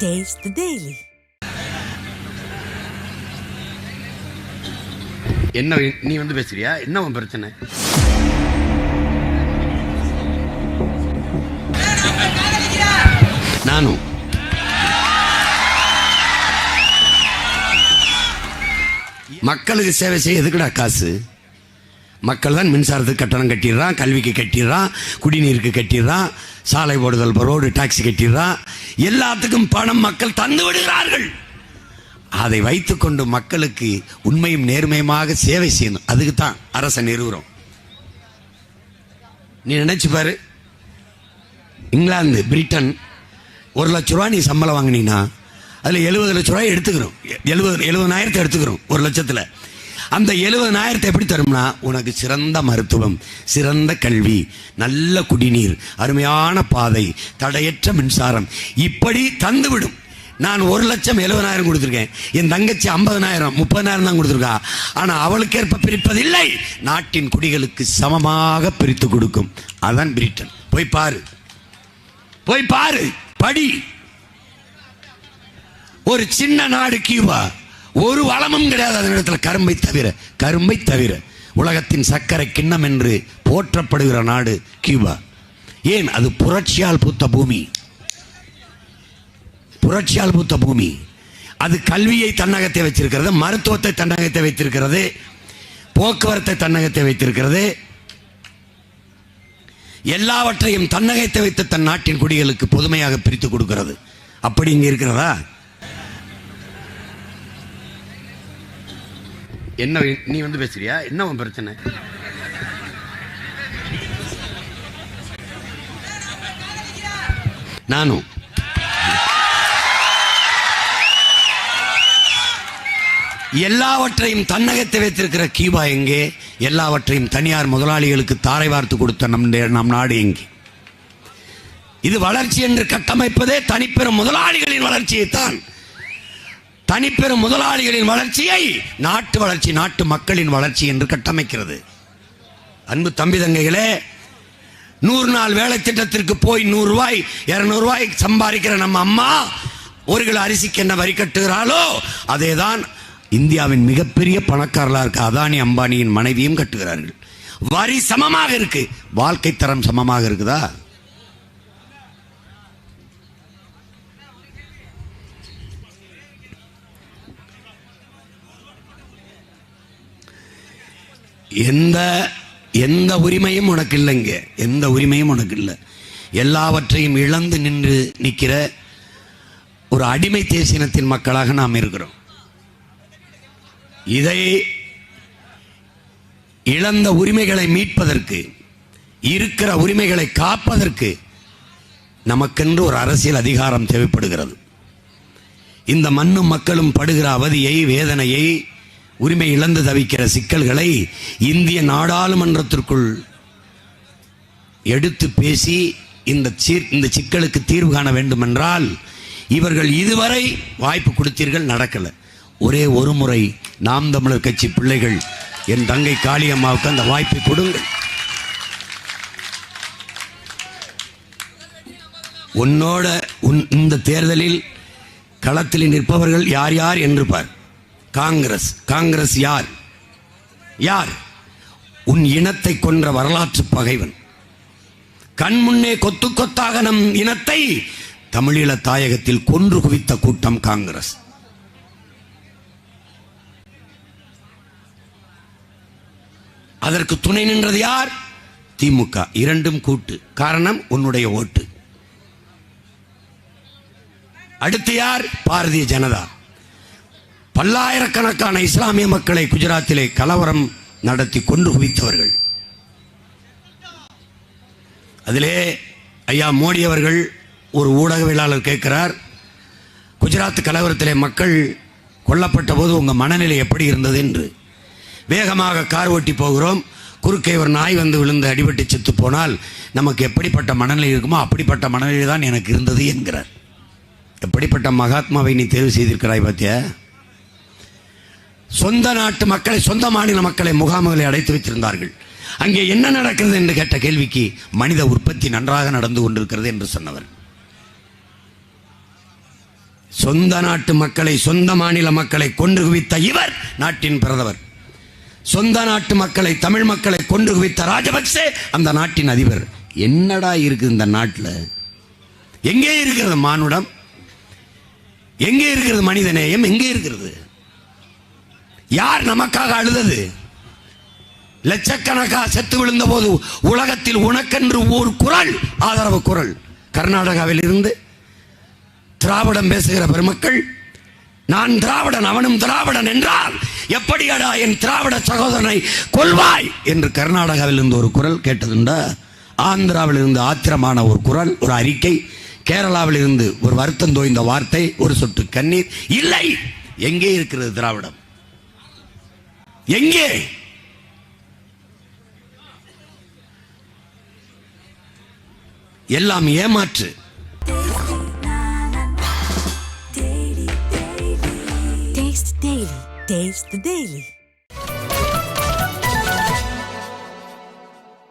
Taste the Daily. என்ன நீ வந்து பேசுறியா? என்ன உன் பிரச்சனை? நானும் மக்களுக்கு சேவை செய்ய எதுக்குடா காசு? மக்கள் தான் மின்சாரத்துக்கு கட்டணம் கட்டிடுறான், கல்விக்கு கட்டிடுறான், குடிநீருக்கு கட்டிடுறான், சாலை போடுதல் ரோடு டாக்ஸி கட்டிடுறான், எல்லாத்துக்கும் பணம் மக்கள் தந்து விடுகிறார்கள். அதை வைத்துக்கொண்டு மக்களுக்கு உண்மையும் நேர்மையுமாக சேவை செய்யணும். அதுக்கு தான் அரசை நிறுவுறோம். நீ நினைச்சு பாரு, இங்கிலாந்து பிரிட்டன் 1 லட்ச ரூபா நீ சம்பளம் வாங்கினீங்கன்னா அதில் 70 லட்ச ரூபாய் எடுத்துக்கிறோம். 70,000 எடுத்துக்கிறோம் 1 லட்சத்தில். அந்த 70,000 எப்படி தரும்னா, உனக்கு சிறந்த மருத்துவம், சிறந்த கல்வி, நல்ல குடிநீர், அருமையான பாதை, தடையற்ற மின்சாரம், இப்படி தந்துவிடும். நான் 1 லட்சம் 70,000 கொடுத்துருக்கேன். என் தங்கச்சி 50,000 30,000 தான் கொடுத்துருக்கா. ஆனால் அவளுக்கேற்ப பிரிப்பதில்லை, நாட்டின் குடிகளுக்கு சமமாக பிரித்து கொடுக்கும். அதான் பிரிட்டன். போய் பாரு, போய் பாரு, படி. ஒரு சின்ன நாடு கியூபா, ஒரு வளமும் கிடையாது அதன் இடத்துல, கரும்பை தவிர உலகத்தின் சர்க்கரை கிண்ணம் என்று போற்றப்படுகிற நாடு கியூபா. ஏன்? அது புரட்சியால் பூத்த பூமி, புரட்சியால் பூத்த பூமி. அது கல்வியை தன்னகத்தை வைத்திருக்கிறது, மருத்துவத்தை தன்னகத்தை வைத்திருக்கிறது, போக்குவரத்தை தன்னகத்தை வைத்திருக்கிறது, எல்லாவற்றையும் தன்னகத்தை வைத்து தன் நாட்டின் குடிகளுக்கு பொதுமையாக பிரித்து கொடுக்கிறது. அப்படி இங்க இருக்கிறதா? என்ன நீ வந்து பேசுறியா? என்ன உன் பிரச்சனை? நானும் எல்லாவற்றையும் தன்னகத்தை வைத்திருக்கிற கியூபா எங்கே? எல்லாவற்றையும் தனியார் முதலாளிகளுக்கு தாரை வார்த்து கொடுத்த நம் நாடு எங்கே? இது வளர்ச்சி என்று கட்டமைப்பதே தனிப்பெரும் முதலாளிகளின் வளர்ச்சியை தான். தனிப்பெரும் முதலாளிகளின் வளர்ச்சியை நாட்டு வளர்ச்சி, நாட்டு மக்களின் வளர்ச்சி என்று கட்டமைக்கிறது. அன்பு தம்பி தங்கைகளே, 100 நாள் வேலை திட்டத்திற்கு போய் 100 ரூபாய் 200 ரூபாய் சம்பாதிக்கிற நம்ம அம்மா 1 கிலோ அரிசிக்கு என்ன வரி கட்டுகிறாளோ அதேதான் இந்தியாவின் மிகப்பெரிய பணக்காரர்களா இருக்க அதானி அம்பானியின் மனைவியும் கட்டுகிறார்கள். வரி சமமாக இருக்கு, வாழ்க்கை தரம் சமமாக இருக்குதா? எந்த உரிமையும் உனக்கு இல்லைங்க, எந்த உரிமையும் உனக்கு இல்லை. எல்லாவற்றையும் இழந்து நின்று நிற்கிற ஒரு அடிமை தேசினத்தின் மக்களாக நாம் இருக்கிறோம். இதை இழந்த உரிமைகளை மீட்பதற்கு, இருக்கிற உரிமைகளை காப்பதற்கு நமக்கென்று ஒரு அரசியல் அதிகாரம் தேவைப்படுகிறது. இந்த மண்ணும் மக்களும் படுகிற அவதியை, வேதனையை, உரிமை இழந்து தவிக்கிற சிக்கல்களை இந்திய நாடாளுமன்றத்திற்குள் எடுத்து பேசி இந்த சிக்கலுக்கு தீர்வு காண வேண்டும் என்றால் இவர்கள் இதுவரை வாய்ப்பு கொடுத்தீர்கள், நடக்கல. ஒரே ஒரு முறை நாம் தமிழர் கட்சி பிள்ளைகள், என் தங்கை காளியம்மாவுக்கு அந்த வாய்ப்பை கொடுங்கள். உன்னோட இந்த தேர்தலில் களத்தில் நிற்பவர்கள் யார் யார் என்று பார். காங்கிரஸ் யார்? உன் இனத்தை கொன்ற வரலாற்று பகைவன். கண்முன்னே கொத்து கொத்தாக நம் இனத்தை தமிழீழ தாயகத்தில் கொன்று குவித்த கூட்டம் காங்கிரஸ். அதற்கு துணை நின்றது யார்? திமுக. இரண்டும் கூட்டு. காரணம் உன்னுடைய ஓட்டு. அடுத்து யார்? பாரதிய ஜனதா. பல்லாயிரக்கணக்கான இஸ்லாமிய மக்களை குஜராத்திலே கலவரம் நடத்தி கொன்று குவித்தவர்கள். அதிலே ஐயா மோடி அவர்கள் ஒரு ஊடகவியலாளர் கேட்கிறார், குஜராத் கலவரத்திலே மக்கள் கொல்லப்பட்ட போது உங்கள் மனநிலை எப்படி இருந்தது என்று. வேகமாக கார் ஓட்டி போகிறோம், குறுக்கே ஒரு நாய் வந்து விழுந்து அடிபட்டு செத்து போனால் நமக்கு எப்படிப்பட்ட மனநிலை இருக்குமோ அப்படிப்பட்ட மனநிலை தான் எனக்கு இருந்தது என்கிறார். எப்படிப்பட்ட மகாத்மாவை நீ தேர்வு செய்திருக்கிறாய் பார்த்தியா? சொந்த நாட்டு மக்களை, சொந்த மாநில மக்களை முகாம்களை அடைத்து வைத்திருந்தார்கள். அங்கே என்ன நடக்கிறது என்று கேட்ட கேள்விக்கு மனித உற்பத்தி நன்றாக நடந்து கொண்டிருக்கிறது என்று சொன்னவர். சொந்த நாட்டு மக்களை, சொந்த மாநில மக்களை கொன்று குவித்த இவர் நாட்டின் பிரதமர். சொந்த நாட்டு மக்களை, தமிழ் மக்களை கொன்று குவித்த ராஜபக்சே அந்த நாட்டின் அதிபர். என்னடா இருக்குது இந்த நாட்டில்? எங்கே இருக்கிறது மானுடம்? எங்கே இருக்கிறது மனிதநேயம்? எங்கே இருக்கிறது? யார் நமக்காக அழுதது? லட்சக்கணக்காக செத்து விழுந்த போது உலகத்தில் உனக்கென்று ஒரு குரல், ஆதரவு குரல். கர்நாடகாவில் இருந்து திராவிடம் பேசுகிற பெருமக்கள், நான் திராவிடன் அவனும் திராவிடன் என்றால் எப்படியடா என் திராவிட சகோதரனை கொல்வாய் என்று கர்நாடகாவில் இருந்து ஒரு குரல் கேட்டதுண்டா? ஆந்திராவில் இருந்து ஆத்திரமான ஒரு குரல், ஒரு அறிக்கை. கேரளாவில் இருந்து ஒரு வருத்தம் தோய்ந்த வார்த்தை, ஒரு சொட்டு கண்ணீர். இல்லை. எங்கே இருக்கிறது திராவிடம்? எங்கே? எல்லாம் ஏமாற்று. Taste the Daily.